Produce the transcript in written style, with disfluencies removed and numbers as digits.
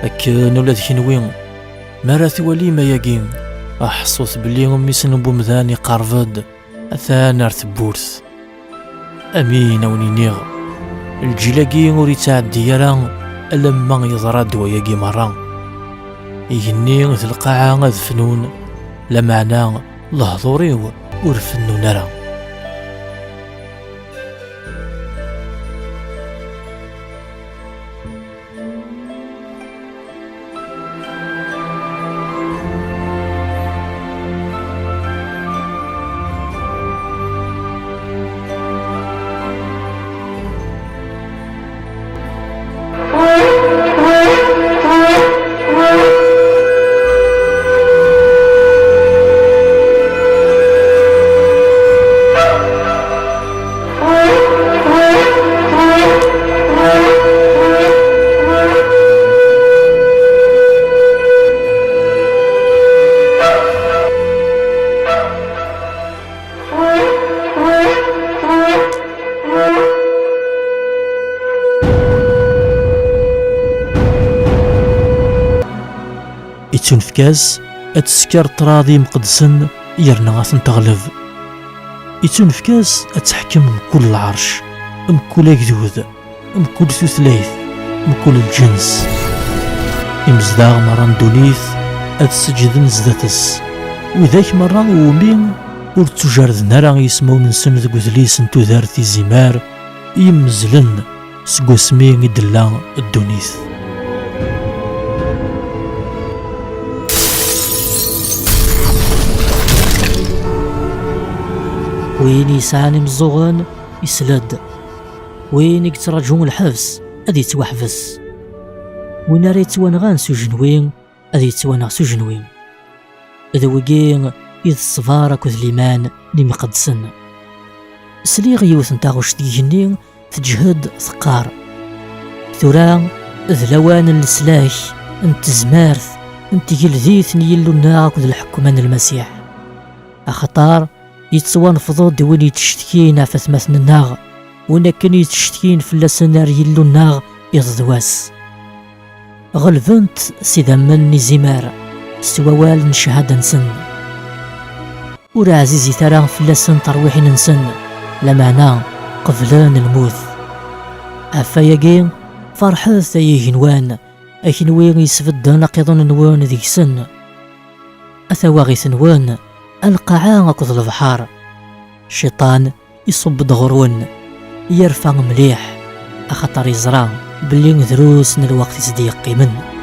أكن ولاد كنوين مرات ولي ما يقين أحصوث بلي أمي سنبو مذاني قارفد أثان ثبورث أمين ونينيغ الجلاقي وري تعدي يران ألما يضرى دواياقي مرة يهني ذي القاعة غاد فنون لمعنى لهضوريو ورفنو نرى. يتنفكاز أتسكر طراضي مقدسن يرنا غاثن تغلب. يتنفكاز أتحكم مكل العرش مكل أكذوذ مكل ثلاث مكل الجنس إمزداغ مران دونيث أتسجدن زداتس وذاك مران ومين ورتجارد نرى يسمون نسن ذو ذليس انتو ذارتي زمار يمزلن سقو سمين يدلا الدونيث. وين يسعاني مزوغان يسلد، وين يتراجعون الحبس أدي يتوحبس، وين راه يتوانغان سجنوين أدي يتوانغ سجنوين. إذا وقين إذ الصفار كذ ليمان لي مقدسن سليغ يوث نتاغوش ديجنين تجهد ثقار ثوران إذ لوان السلاح انت زمارث انت جلذيث نيلو الناغ كذ الحكمان المسيح أخطار يتسوان فضود وين يتشتكين عفث مثل الناغ وين كان يتشتكين في اللسنار يلو الناغ يضدواس غلبنت سيدا من زمار سووال نشهد نسن ورا عزيزي ترى في اللسن ترويح نسن لمعنا قبلان الموت عفاياقين فرحث أي هنوان أكنوين يسفد نقيضون نوان ذيك سن أثواغي ثنوان القاعة كذ البحار الشيطان يصب دغرون يرفع مليح أخطر يزرع بلي ذروس الوقت صديقي من